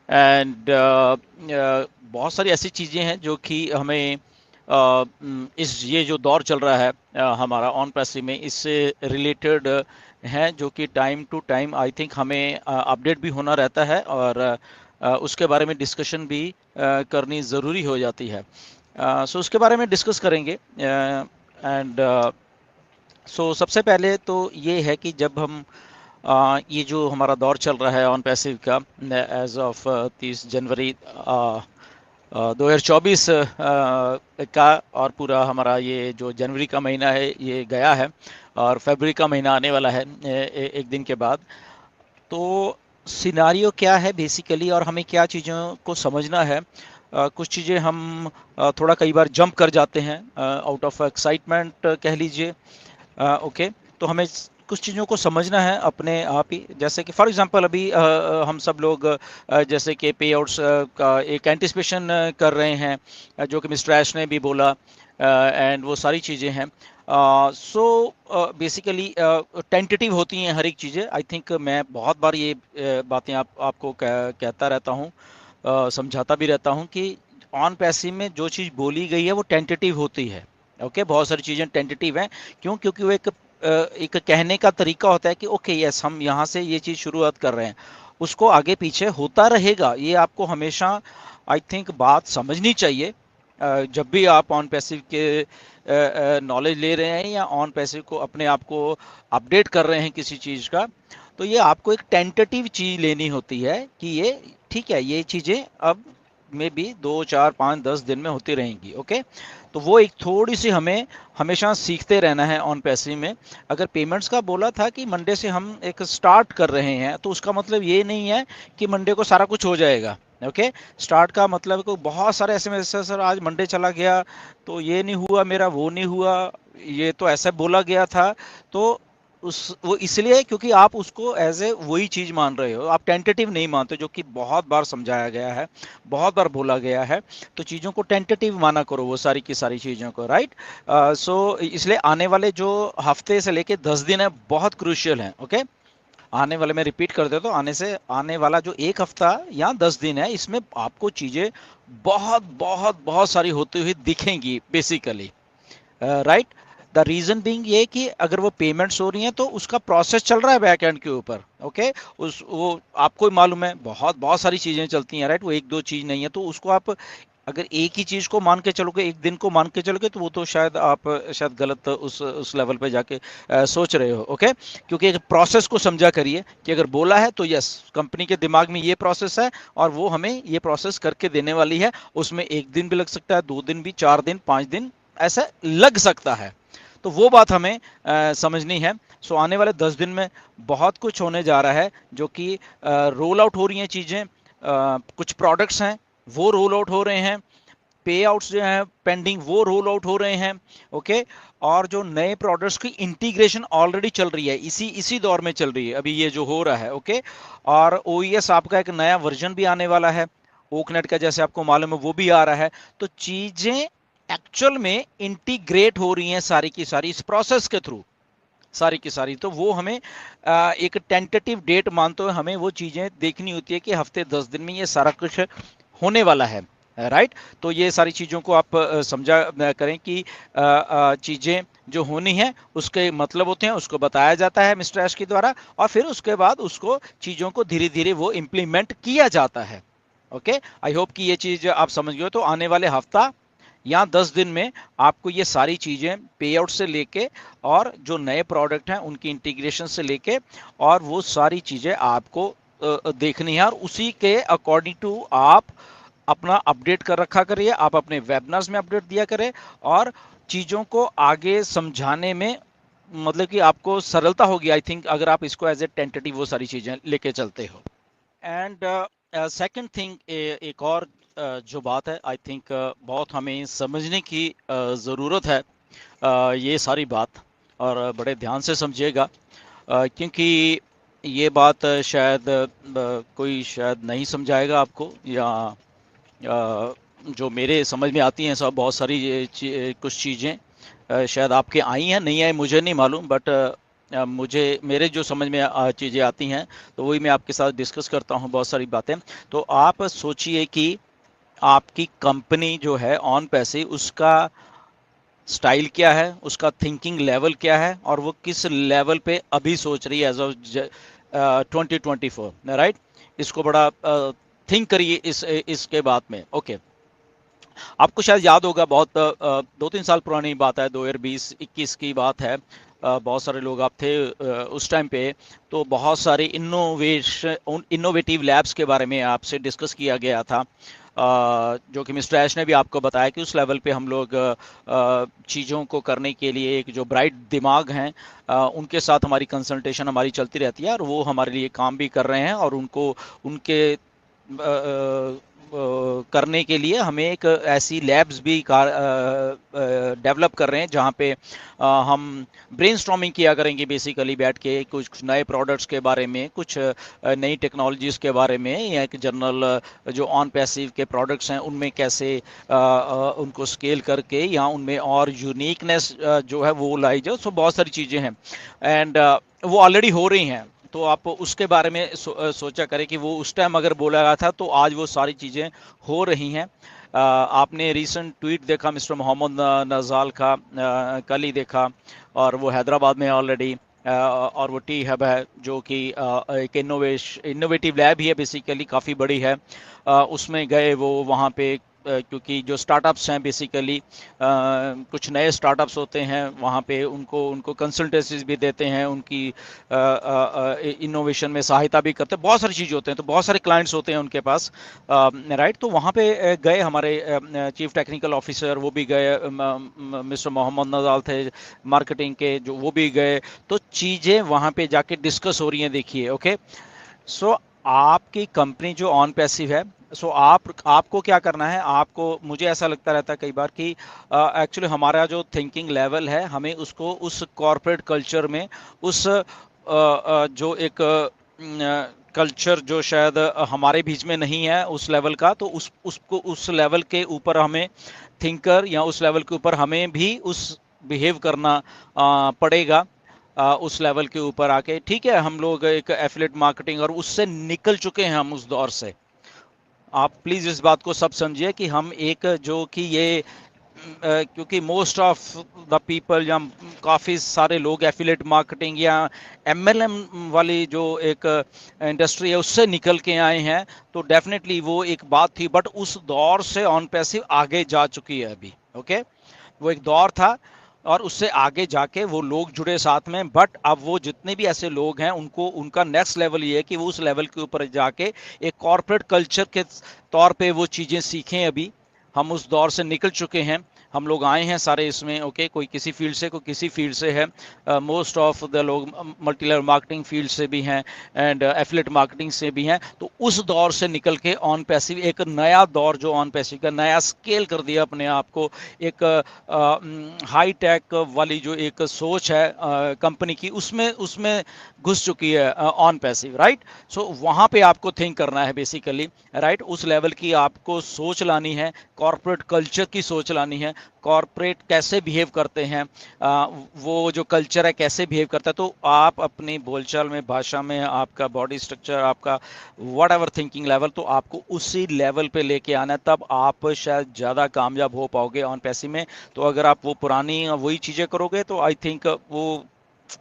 And बहुत सारी ऐसी चीज़ें हैं जो कि हमें इस ये जो दौर चल रहा है हमारा ऑन पैसिव में, इससे रिलेटेड हैं, जो कि time to time I think हमें अपडेट भी होना रहता है, और उसके बारे में डिस्कशन भी करनी ज़रूरी हो जाती है। सो उसके बारे में डिस्कस करेंगे। एंड सो सबसे पहले तो ये है कि जब हम ये जो हमारा दौर चल रहा है ऑन पैसिव का, एज ऑफ 30 जनवरी 2024 का, और पूरा हमारा ये जो जनवरी का महीना है ये गया है, और फरवरी का महीना आने वाला है एक दिन के बाद। तो सिनारियो क्या है बेसिकली, और हमें क्या चीज़ों को समझना है। कुछ चीज़ें हम थोड़ा कई बार जंप कर जाते हैं आउट ऑफ एक्साइटमेंट कह लीजिए। ओके, तो हमें कुछ चीज़ों को समझना है अपने आप ही। जैसे कि फॉर एग्जांपल अभी हम सब लोग जैसे कि पे आउट्स का एक एंटिसिपेशन कर रहे हैं, जो कि मिस्टर ऐश ने भी बोला, एंड वो सारी चीज़ें हैं। सो बेसिकली टेंटेटिव होती हैं हर एक चीज़ें। आई थिंक मैं बहुत बार ये बातें आपको कहता रहता हूँ, समझाता भी रहता हूँ कि ऑन पैसिव में जो चीज़ बोली गई है वो टेंटेटिव होती है। ओके, बहुत सारी चीज़ें टेंटेटिव हैं। क्यों? क्योंकि वो एक कहने का तरीका होता है कि ओके यस, हम यहाँ से ये चीज़ शुरुआत कर रहे हैं, उसको आगे पीछे होता रहेगा। ये आपको हमेशा आई थिंक बात समझनी चाहिए। जब भी आप ऑन पैसिव के नॉलेज ले रहे हैं या ऑन पैसिव को अपने आप को अपडेट कर रहे हैं किसी चीज़ का, तो ये आपको एक टेंटेटिव चीज़ लेनी होती है कि ये ठीक है, ये चीज़ें अब में भी 2 4 5 10 दिन में होती रहेंगी। ओके, तो वो एक थोड़ी सी हमें हमेशा सीखते रहना है ऑन पैसिव में। अगर पेमेंट्स का बोला था कि मंडे से हम एक स्टार्ट कर रहे हैं, तो उसका मतलब ये नहीं है कि मंडे को सारा कुछ हो जाएगा। ओके, स्टार्ट का मतलब को बहुत सारे ऐसे मैसेज, सर आज मंडे चला गया तो ये नहीं हुआ, मेरा वो नहीं हुआ, ये तो ऐसा बोला गया था। तो उस वो इसलिए क्योंकि आप उसको एज ए वही चीज मान रहे हो, आप टेंटेटिव नहीं मानते, जो कि बहुत बार समझाया गया है, बहुत बार बोला गया है। तो चीज़ों को टेंटेटिव माना करो, वो सारी की सारी चीज़ों को, राइट। सो इसलिए आने वाले जो हफ्ते से लेके 10 दिन है बहुत क्रूशियल हैं। ओके, आने वाले, मैं रिपीट कर देता हूँ, आने वाला जो एक हफ्ता या 10 दिन है, इसमें आपको चीज़ें बहुत बहुत बहुत सारी होती हुई दिखेंगी basically, right. The reason being ये कि अगर वो पेमेंट्स हो रही हैं तो उसका प्रोसेस चल रहा है बैक एंड के ऊपर। ओके, उस वो आपको मालूम है बहुत बहुत सारी चीजें चलती हैं, राइट। वो एक दो चीज नहीं है, तो उसको आप अगर एक ही चीज को मान के चलोगे, एक दिन को मान के चलोगे, तो वो तो शायद आप शायद गलत उस लेवल पे जाके सोच रहे हो। ओके, क्योंकि एक प्रोसेस को समझा करिए कि अगर बोला है तो यस, कंपनी के दिमाग में ये प्रोसेस है और वो हमें ये प्रोसेस करके देने वाली है। उसमें एक दिन भी लग सकता है, 2 दिन भी, 4 दिन, 5 दिन ऐसा लग सकता है। तो वो बात हमें समझनी है। सो आने वाले 10 दिन में बहुत कुछ होने जा रहा है, जो कि रोल आउट हो रही हैं चीज़ें। कुछ प्रोडक्ट्स हैं वो रोल आउट हो रहे हैं, पे आउट्स जो हैं पेंडिंग वो रोल आउट हो रहे हैं। ओके, और जो नए प्रोडक्ट्स की इंटीग्रेशन ऑलरेडी चल रही है, इसी इसी दौर में चल रही है अभी ये जो हो रहा है। ओके, और ओईएस आपका एक नया वर्जन भी आने वाला है, ओकनेट का, जैसे आपको मालूम है, वो भी आ रहा है। तो चीजें एक्चुअल में इंटीग्रेट हो रही हैं सारी की सारी इस प्रोसेस के थ्रू, सारी की सारी। तो वो हमें एक टेंटेटिव डेट मानते हुए हमें वो चीज़ें देखनी होती है कि हफ्ते 10 दिन में ये सारा कुछ होने वाला है, राइट। तो ये सारी चीज़ों को आप समझा करें कि चीज़ें जो होनी है उसके मतलब होते हैं, उसको बताया जाता है मिस्टर ऐश के द्वारा, और फिर उसके बाद उसको चीज़ों को धीरे धीरे वो इम्प्लीमेंट किया जाता है। ओके, आई होप कि ये चीज़ आप समझ गए हो। तो आने वाले हफ्ता या 10 दिन में आपको ये सारी चीज़ें पे आउट से लेके और जो नए प्रोडक्ट हैं उनकी इंटीग्रेशन से लेके, और वो सारी चीज़ें आपको देखनी है, और उसी के अकॉर्डिंग टू आप अपना अपडेट कर रखा करिए, आप अपने वेबिनार्स में अपडेट दिया करें, और चीज़ों को आगे समझाने में मतलब कि आपको सरलता होगी आई थिंक, अगर आप इसको एज ए टेंटेटिव वो सारी चीज़ें लेके चलते हो। एंड सेकंड थिंग, एक और जो बात है आई थिंक बहुत हमें समझने की ज़रूरत है, ये सारी बात, और बड़े ध्यान से समझिएगा, क्योंकि ये बात शायद कोई शायद नहीं समझाएगा आपको, या जो मेरे समझ में आती हैं सब बहुत सारी कुछ चीज़ें शायद आपके आई हैं, नहीं आई मुझे नहीं मालूम, बट मुझे मेरे जो समझ में चीज़ें आती हैं तो वही मैं आपके साथ डिस्कस करता हूँ बहुत सारी बातें। तो आप सोचिए कि आपकी कंपनी जो है ऑन पैसिव, उसका स्टाइल क्या है, उसका थिंकिंग लेवल क्या है, और वो किस लेवल पे अभी सोच रही है एज ऑफ 2024, राइट। इसको बड़ा थिंक करिए इसके बाद में। ओके, आपको शायद याद होगा, बहुत 2-3 साल पुरानी बात है, 2020-21 की बात है। बहुत सारे लोग आप थे उस टाइम पे। तो बहुत सारे इनोवेटिव लैब्स के बारे में आपसे डिस्कस किया गया था, जो कि मिस्टर ऐश ने भी आपको बताया कि उस लेवल पे हम लोग चीज़ों को करने के लिए एक जो ब्राइट दिमाग हैं, उनके साथ हमारी कंसल्टेशन हमारी चलती रहती है, और वो हमारे लिए काम भी कर रहे हैं, और उनको उनके करने के लिए हमें एक ऐसी लैब्स भी डेवलप कर रहे हैं जहाँ पे हम ब्रेनस्टॉर्मिंग किया करेंगे, बेसिकली बैठ के कुछ नए प्रोडक्ट्स के बारे में, कुछ नई टेक्नोलॉजीज़ के बारे में, या एक जनरल जो ऑन पैसिव के प्रोडक्ट्स हैं उनमें कैसे उनको स्केल करके या उनमें और यूनिकनेस जो है वो लाई जाए। सो बहुत सारी चीज़ें हैं, एंड वो ऑलरेडी हो रही हैं। तो आप उसके बारे में सोचा करें कि वो उस टाइम अगर बोला गया था तो आज वो सारी चीज़ें हो रही हैं। आपने रीसेंट ट्वीट देखा मिस्टर मोहम्मद नज़ाल का, कल ही देखा, और वो हैदराबाद में ऑलरेडी, और वो टी हब है जो कि एक इनोवेटिव लैब ही है, बेसिकली काफ़ी बड़ी है। उसमें गए वो वहाँ पे, क्योंकि जो स्टार्टअप्स हैं बेसिकली कुछ नए स्टार्टअप्स होते हैं वहाँ पे, उनको उनको कंसल्टेंसीज भी देते हैं, उनकी इनोवेशन में सहायता भी करते हैं, बहुत सारी चीज़ होते हैं, तो बहुत सारे क्लाइंट्स होते हैं उनके पास, राइट। तो वहाँ पे गए हमारे चीफ टेक्निकल ऑफिसर, वो भी गए, मिस्टर मोहम्मद नज़ाल थे मार्केटिंग के जो, वो भी गए। तो चीज़ें वहाँ पे जाके डिस्कस हो रही हैं, देखिए। ओके, सो आपकी कंपनी जो ऑन पैसिव है, सो आपको क्या करना है, आपको, मुझे ऐसा लगता रहता है कई बार कि एक्चुअली हमारा जो थिंकिंग लेवल है, हमें उसको उस कॉरपोरेट कल्चर में, उस जो एक कल्चर जो शायद हमारे बीच में नहीं है उस लेवल का, तो उसको उस लेवल के ऊपर हमें थिंकर, या उस लेवल के ऊपर हमें भी उस बिहेव करना पड़ेगा। उस लेवल के ऊपर आके, ठीक है, हम लोग एक एफिलिएट मार्केटिंग और उससे निकल चुके हैं हम उस दौर से। आप प्लीज इस बात को सब समझिए कि हम एक जो कि ये क्योंकि मोस्ट ऑफ द पीपल, या काफ़ी सारे लोग एफिलेट मार्केटिंग या एमएलएम वाली जो एक इंडस्ट्री है उससे निकल के आए हैं, तो डेफिनेटली वो एक बात थी, बट उस दौर से ऑन पैसिव आगे जा चुकी है अभी। ओके, वो एक दौर था, और उससे आगे जाके वो लोग जुड़े साथ में, बट अब वो जितने भी ऐसे लोग हैं उनको, उनका नेक्स्ट लेवल ये है कि वो उस लेवल के ऊपर जाके एक कॉरपोरेट कल्चर के तौर पे वो चीज़ें सीखें। अभी हम उस दौर से निकल चुके हैं, हम लोग आए हैं सारे इसमें। ओके, कोई किसी फील्ड से, कोई किसी फील्ड से है, मोस्ट ऑफ द लोग मल्टी लेवल मार्केटिंग फील्ड से भी हैं, एंड एफिलेट मार्केटिंग से भी हैं। तो उस दौर से निकल के ऑन पैसिव एक नया दौर, जो ऑन पैसिव का नया स्केल कर दिया अपने आप को, एक हाई टेक वाली जो एक सोच है कंपनी की, उसमें उसमें घुस चुकी है ऑन पैसिव, राइट। सो वहाँ पे आपको थिंक करना है बेसिकली, राइट। उस लेवल की आपको सोच लानी है, कॉरपोरेट कल्चर की सोच लानी है, कॉरपोरेट कैसे बिहेव करते हैं, वो जो कल्चर है कैसे बिहेव करता है। तो आप अपनी बोलचाल में, भाषा में, आपका बॉडी स्ट्रक्चर, आपका वट एवर थिंकिंग लेवल, तो आपको उसी लेवल पे लेके आना है, तब आप शायद ज़्यादा कामयाब हो पाओगे ऑन पैसिव में। तो अगर आप वो पुरानी वही चीज़ें करोगे तो आई थिंक वो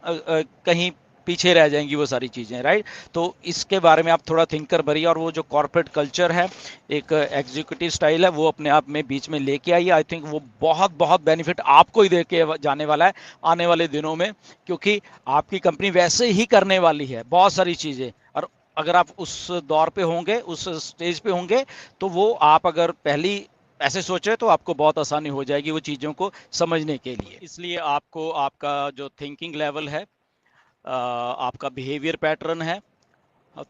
कहीं पीछे रह जाएंगी वो सारी चीज़ें, राइट। तो इसके बारे में आप थोड़ा थिंकर भरिए, और वो जो कॉर्पोरेट कल्चर है, एक एग्जीक्यूटिव स्टाइल है, वो अपने आप में बीच में लेके आइए। आई थिंक वो बहुत बहुत बेनिफिट आपको ही दे के जाने वाला है आने वाले दिनों में, क्योंकि आपकी कंपनी वैसे ही करने वाली है बहुत सारी चीज़ें। और अगर आप उस दौर पे होंगे, उस स्टेज पे होंगे, तो वो आप अगर पहली ऐसे सोचे तो आपको बहुत आसानी हो जाएगी वो चीज़ों को समझने के लिए। इसलिए आपको आपका जो थिंकिंग लेवल है, आपका बिहेवियर पैटर्न है,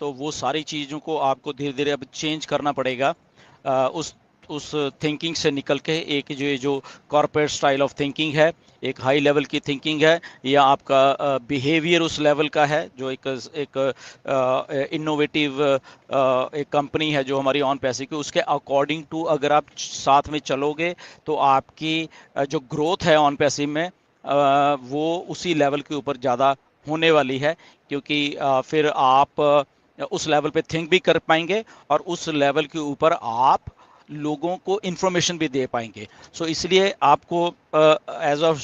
तो वो सारी चीज़ों को आपको धीरे धीरे अब चेंज करना पड़ेगा। उस थिंकिंग से निकल के एक जो ये जो कॉर्पोरेट स्टाइल ऑफ थिंकिंग है, एक हाई लेवल की थिंकिंग है, या आपका बिहेवियर उस लेवल का है, जो एक इनोवेटिव एक कंपनी है जो हमारी ऑन पैसे की, उसके अकॉर्डिंग टू अगर आप साथ में चलोगे, तो आपकी जो ग्रोथ है ऑन पैसिव में, वो उसी लेवल के ऊपर ज़्यादा होने वाली है, क्योंकि फिर आप उस लेवल पे थिंक भी कर पाएंगे और उस लेवल के ऊपर आप लोगों को इंफॉर्मेशन भी दे पाएंगे। सो इसलिए आपको एज ऑफ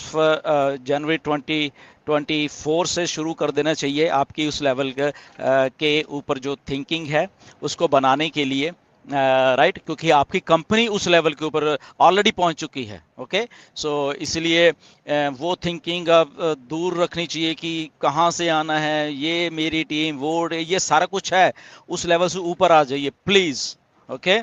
जनवरी 2024 से शुरू कर देना चाहिए आपकी उस लेवल के ऊपर जो थिंकिंग है उसको बनाने के लिए, राइट, क्योंकि आपकी कंपनी उस लेवल के ऊपर ऑलरेडी पहुंच चुकी है। ओके, सो इसलिए वो थिंकिंग अब दूर रखनी चाहिए कि कहाँ से आना है, ये मेरी टीम, वो ये सारा कुछ है, उस लेवल से ऊपर आ जाइए प्लीज। ओके,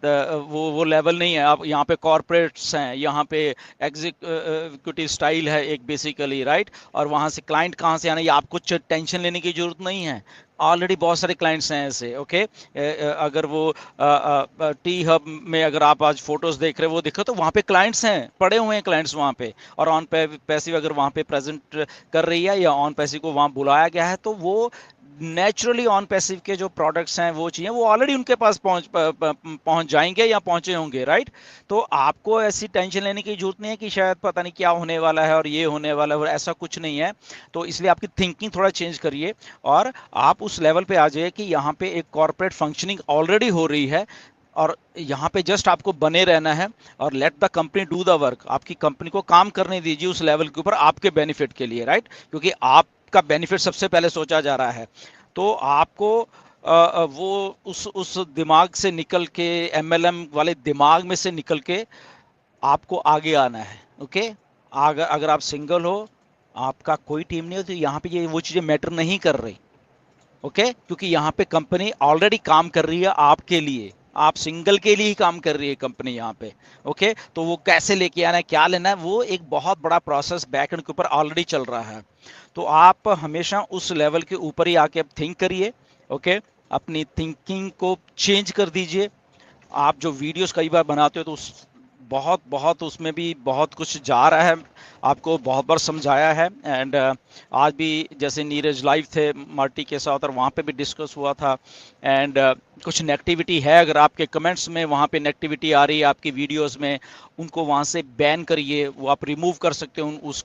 वो लेवल नहीं है। आप यहाँ पे कॉर्पोरेट्स हैं, यहाँ पे एग्जीक्यूटिव स्टाइल है एक बेसिकली, राइट, और वहाँ से क्लाइंट कहाँ से आना, ये आपको टेंशन लेने की जरूरत नहीं है। ऑलरेडी बहुत सारे क्लाइंट्स हैं ऐसे। ओके, अगर वो टी हब में अगर आप आज फोटोज देख रहे हो, वो देखो तो वहाँ पे क्लाइंट्स हैं, पड़े हुए हैं क्लाइंट्स वहाँ पे, और ऑन पैसिव अगर वहाँ पे प्रेजेंट कर रही है या ऑन पैसिव को वहाँ बुलाया गया है, तो वो नेचुरली ऑन पैसिव के जो प्रोडक्ट्स हैं वो चाहिए, वो ऑलरेडी उनके पास पहुंच जाएंगे या पहुंचे होंगे, राइट। तो आपको ऐसी टेंशन लेने की जरूरत नहीं है कि शायद पता नहीं क्या होने वाला है और ये होने वाला है, और ऐसा कुछ नहीं है। तो इसलिए आपकी थिंकिंग थोड़ा चेंज करिए और आप उस लेवल पे आ जाइए कि यहाँ पे एक कॉर्पोरेट फंक्शनिंग ऑलरेडी हो रही है, और यहाँ पे जस्ट आपको बने रहना है और let the company do the work. आपकी कंपनी को काम करने दीजिए उस लेवल के ऊपर आपके बेनिफिट के लिए, राइट, क्योंकि आपका बेनिफिट सबसे पहले सोचा जा रहा है। तो आपको वो उस दिमाग से निकल के, एमएलएम वाले दिमाग में से निकल के आपको आगे आना है। ओके, अगर आप सिंगल हो, आपका कोई टीम नहीं हो, तो यहाँ पे ये वो चीज़ें मैटर नहीं कर रही। ओके, क्योंकि यहाँ पे कंपनी ऑलरेडी काम कर रही है आपके लिए, आप सिंगल के लिए ही काम कर रही है कंपनी यहाँ पे। ओके, तो वो कैसे लेके आना है, क्या लेना है, वो एक बहुत बड़ा प्रोसेस बैक एंड के ऊपर ऑलरेडी चल रहा है। तो आप हमेशा उस लेवल के ऊपर ही आके अब थिंक करिए। ओके, अपनी थिंकिंग को चेंज कर दीजिए। आप जो वीडियोस कई बार बनाते हो तो उस बहुत बहुत उसमें भी बहुत कुछ जा रहा है, आपको बहुत बार समझाया है। एंड आज भी जैसे नीरज लाइव थे मार्टी के साथ और वहाँ पे भी डिस्कस हुआ था। एंड कुछ नेगेटिविटी है, अगर आपके कमेंट्स में वहाँ पे नेगेटिविटी आ रही है आपकी वीडियोस में, उनको वहाँ से बैन करिए, वो आप रिमूव कर सकते हो उस